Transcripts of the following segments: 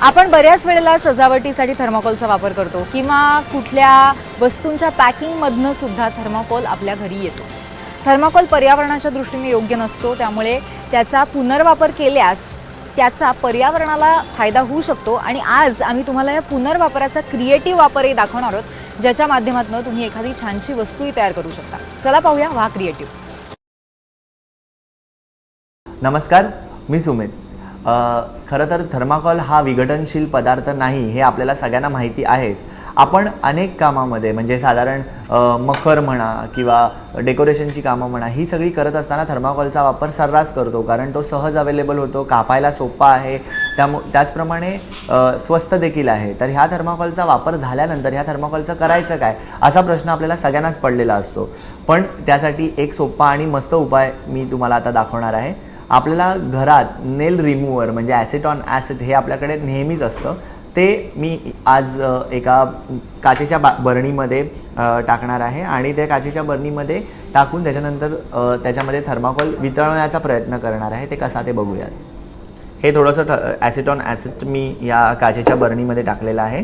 आपण बऱ्याच वेळेला सजावटीसाठी थर्माकोलचा वापर करतो किंवा कुठल्या वस्तूंच्या पॅकिंगमधनं सुद्धा थर्माकोल आपल्या घरी येतो। थर्माकोल पर्यावरणाच्या दृष्टीने योग्य नसतो, त्यामुळे त्याचा पुनर्वापर केल्यास त्याचा पर्यावरणाला फायदा होऊ शकतो। आणि आज आम्ही तुम्हाला या पुनर्वापराचा क्रिएटिव्ह वापरही दाखवणार आहोत, ज्याच्या माध्यमातून तुम्ही एखादी छानशी वस्तूही तयार करू शकता। चला पाहूया हा क्रिएटिव्ह। नमस्कार, मी सुमित। खरं तर थर्माकोल हा विघटनशील पदार्थ नाही हे आपल्याला सगळ्यांना माहिती आहेच। आपण अनेक कामामध्ये म्हणजे साधारण मखर म्हणा किंवा डेकोरेशनची कामं म्हणा, ही सगळी करत असताना थर्माकोलचा वापर सर्रास करतो, कारण तो सहज अवेलेबल होतो, कापायला सोपा आहे, त्याचप्रमाणे स्वस्त देखील आहे। तर ह्या थर्माकोलचा वापर झाल्यानंतर ह्या थर्माकोलचं करायचं काय असा प्रश्न आपल्याला सगळ्यांनाच पडलेला असतो। पण त्यासाठी एक सोपा आणि मस्त उपाय मी तुम्हाला आता दाखवणार आहे। आपल्याला घरात नेल रिमूव्हर म्हणजे ॲसिटॉन ॲसिड हे आपल्याकडे नेहमीच असतं, ते मी आज एका काचेच्या बरणीमध्ये टाकणार आहे आणि त्या काचेच्या बरणीमध्ये टाकून त्याच्यानंतर त्याच्यामध्ये थर्माकोल वितळवण्याचा प्रयत्न करणार आहे। ते कसा ते बघूयात। हे थोडंसं ॲसिटॉन ॲसिड मी या काचेच्या बरणीमध्ये टाकलेलं आहे,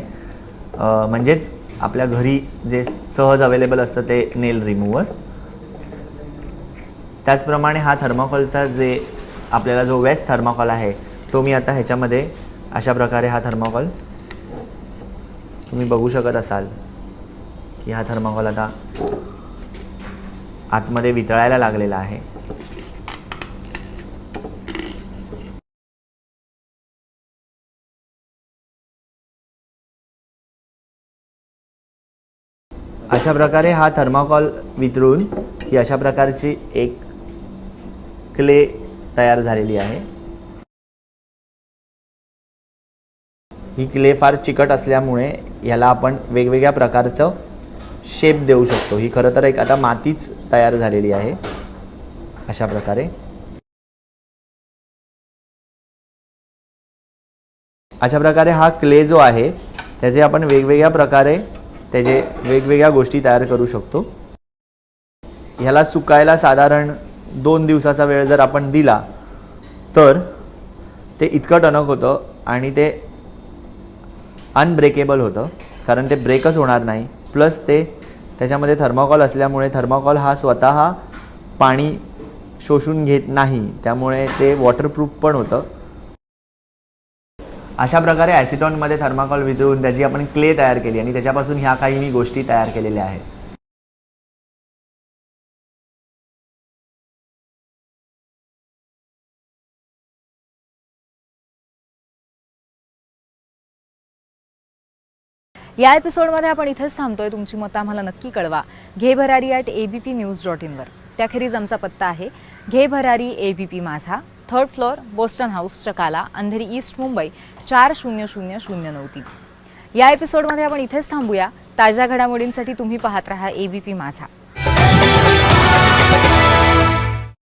म्हणजेच आपल्या घरी जे सहज अवेलेबल असतं ते नेल रिमूव्हर। त्याचप्रमाणे हा थर्माकोलचा जे आपल्याला जो वेस्ट थर्माकोल आहे तो मी आता ह्याच्यामध्ये अशा प्रकारे हा थर्माकोल तुम्ही बघू शकत असाल की हा थर्माकोल आता आतमध्ये वितळायला लागलेला आहे। अशा प्रकारे हा थर्माकोल वितळून ही अशा प्रकारची एक क्ले तयार झालेली आहे। ही क्ले फार चिकट असल्यामुळे याला आपण वेगवेगळ्या प्रकारचं शेप देऊ शकतो। ही खरं तर एक आता मातीच तयार झालेली आहे अशा प्रकारे। अशा प्रकारे हा क्ले जो आहे त्याचे आपण वेगवेगळ्या प्रकारे त्याचे वेगवेगळ्या गोष्टी तयार करू शकतो। ह्याला सुकायला साधारण 2 दिवसाचा वेळ जर आपण दिला तर ते इतकं टणक होतं आणि ते अनब्रेकेबल होतं, कारण ते ब्रेकच होणार नाही। प्लस ते त्याच्यामध्ये थर्माकोल असल्यामुळे थर्माकोल हा स्वतः पाणी शोषून घेत नाही, त्यामुळे ते वॉटरप्रूफ पण होतं। अशा प्रकारे ॲसिटॉनमध्ये थर्माकोल वितळून त्याची आपण क्ले तयार केली आणि त्याच्यापासून ह्या काही मी गोष्टी तयार केलेल्या आहेत। या एपिसोडमध्ये आपण इथेच थांबतोय। तुमची मतं आम्हाला नक्की कळवा घे_भरारी@abpnews.in वर। त्याखेरीज आमचा पत्ता आहे घे_भरारी ABP Majha, 3rd floor, Boston House, Chakala, Andheri east, Mumbai 400093। या एपिसोडमध्ये आपण इथेच थांबूया। ताज्या घडामोडींसाठी तुम्ही पाहत राहा ABP माझा।